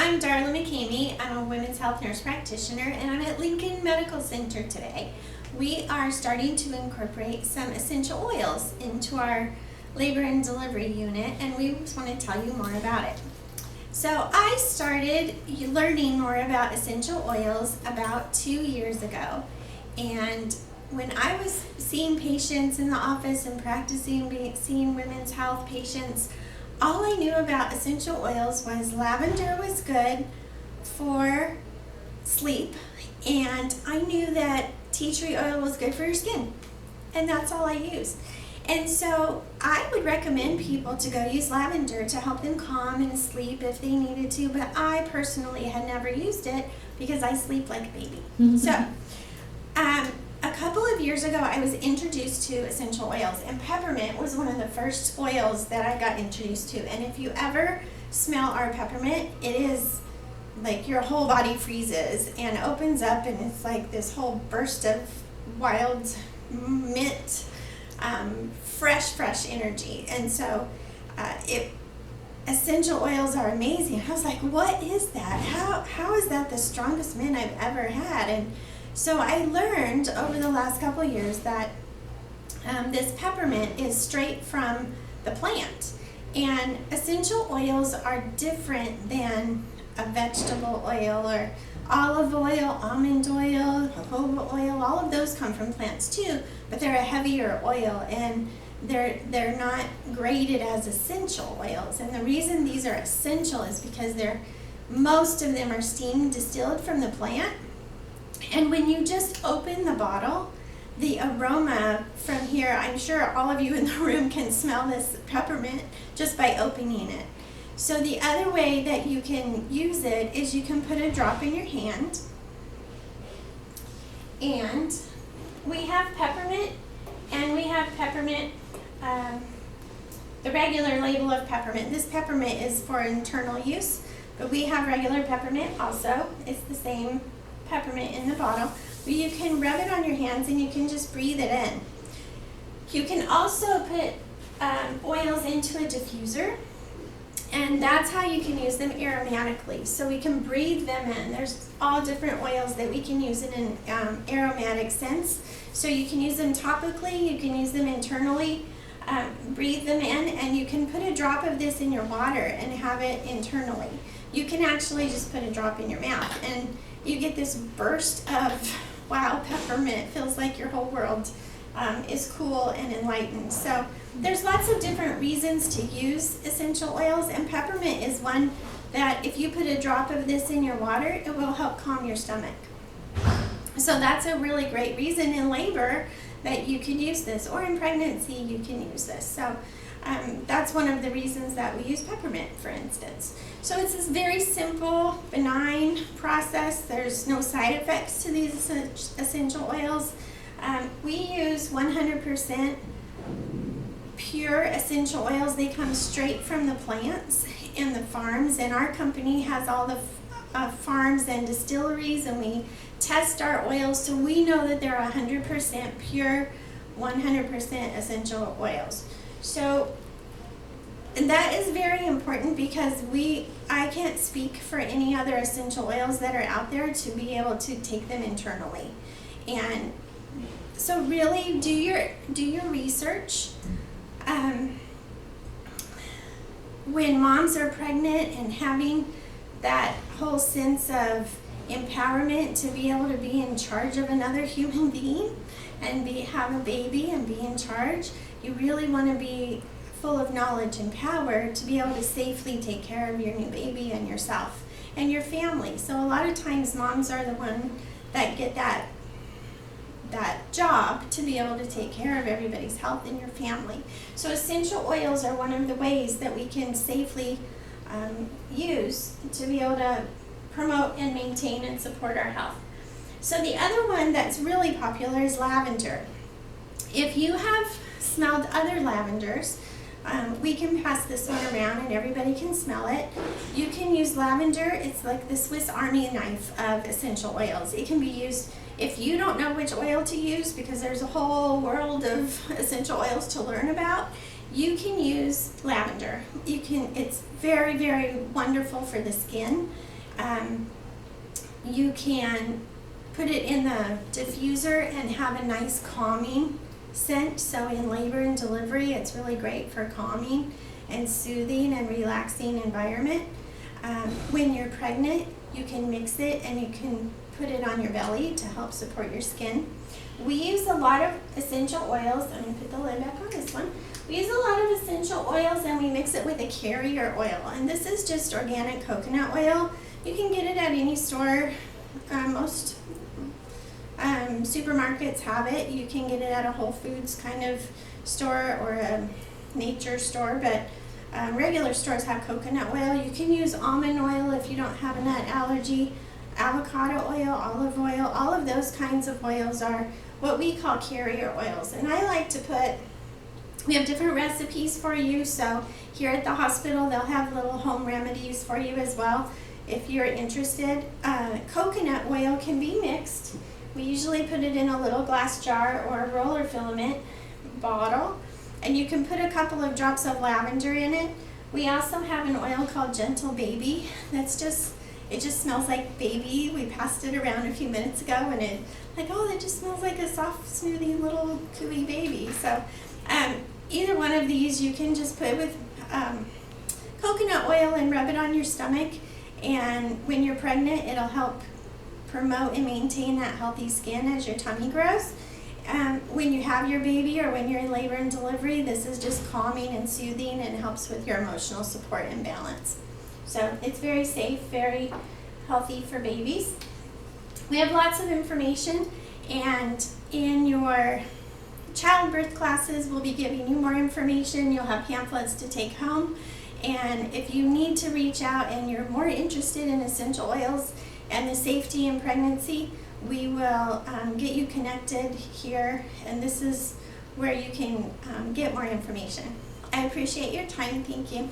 I'm Darla McKamey. I'm a women's health nurse practitioner, and I'm at Lincoln Medical Center today. We are starting to incorporate some essential oils into our labor and delivery unit, and we just want to tell you more about it. So I started learning more about essential oils about 2 years ago, and when I was seeing patients in the office and seeing women's health patients, all I knew about essential oils was lavender was good for sleep, and I knew that tea tree oil was good for your skin, and that's all I used. And so I would recommend people to go use lavender to help them calm and sleep if they needed to, but I personally had never used it because I sleep like a baby. So a couple of years ago, I was introduced to essential oils, and peppermint was one of the first oils that I got introduced to. And if you ever smell our peppermint, it is like your whole body freezes and opens up, and it's like this whole burst of wild mint, fresh energy. And so essential oils are amazing. I was like, what is that? How is that the strongest mint I've ever had? And so I learned over the last couple of years that this peppermint is straight from the plant. And essential oils are different than a vegetable oil or olive oil, almond oil, jojoba oil. All of those come from plants too, but they're a heavier oil, and they're not graded as essential oils. And the reason these are essential is because most of them are steam distilled from the plant. And when you just open the bottle, the aroma from here, I'm sure all of you in the room can smell this peppermint just by opening it. So the other way that you can use it is you can put a drop in your hand. And we have peppermint, and we have peppermint, the regular label of peppermint. This peppermint is for internal use, but we have regular peppermint also. It's the same peppermint in the bottle, but you can rub it on your hands and you can just breathe it in. You can also put oils into a diffuser, and that's how you can use them aromatically. So we can breathe them in. There's all different oils that we can use in an aromatic sense. So you can use them topically, you can use them internally, breathe them in, and you can put a drop of this in your water and have it internally. You can actually just put a drop in your mouth, and you get this burst of, wow, peppermint. Feels like your whole world is cool and enlightened. So there's lots of different reasons to use essential oils, and peppermint is one that if you put a drop of this in your water, it will help calm your stomach. So that's a really great reason in labor that you can use this, or in pregnancy you can use this. So that's one of the reasons that we use peppermint, for instance. So it's this very simple, benign process. There's no side effects to these essential oils. We use 100% pure essential oils. They come straight from the plants and the farms, and our company has all the farms and distilleries, and we test our oils so we know that they're 100% pure, 100% essential oils. So, and that is very important because I can't speak for any other essential oils that are out there to be able to take them internally. And so really do your research. When moms are pregnant and having that whole sense of empowerment to be able to be in charge of another human being and have a baby and be in charge, you really want to be full of knowledge and power to be able to safely take care of your new baby and yourself and your family. So a lot of times moms are the one that get that job to be able to take care of everybody's health in your family. So essential oils are one of the ways that we can safely use to be able to promote and maintain and support our health. So the other one that's really popular is lavender. If you have smelled other lavenders, we can pass this one around and everybody can smell it. You can use lavender. It's like the Swiss Army knife of essential oils. It can be used if you don't know which oil to use, because there's a whole world of essential oils to learn about. You can use lavender. It's very, very wonderful for the skin. You can put it in the diffuser and have a nice calming scent. So in labor and delivery, it's really great for calming and soothing and relaxing environment. When you're pregnant, you can mix it and you can put it on your belly to help support your skin. We use a lot of essential oils. I'm going to put the lid back on this one. We use a lot of essential oils and we mix it with a carrier oil. And this is just organic coconut oil. You can get it at any store. Most supermarkets have it. You can get it at a Whole Foods kind of store or a nature store, but regular stores have coconut oil. You can use almond oil if you don't have a nut allergy, avocado oil, olive oil. All of those kinds of oils are what we call carrier oils. And I like to put, we have different recipes for you, so here at the hospital they'll have little home remedies for you as well if you're interested. Coconut oil can be mixed. We usually put it in a little glass jar or a roller filament bottle, and you can put a couple of drops of lavender in it. We also have an oil called Gentle Baby that's just, it just smells like baby. We passed it around a few minutes ago and it, like, oh, that just smells like a soft, smoothie little cooey baby. So either one of these you can just put with coconut oil and rub it on your stomach, and when you're pregnant it'll help promote and maintain that healthy skin as your tummy grows. When you have your baby or when you're in labor and delivery, this is just calming and soothing and helps with your emotional support and balance. So it's very safe, very healthy for babies. We have lots of information, and in your childbirth classes we'll be giving you more information. You'll have pamphlets to take home, and if you need to reach out and you're more interested in essential oils and the safety in pregnancy, we will get you connected here, and this is where you can get more information. I appreciate your time. Thank you.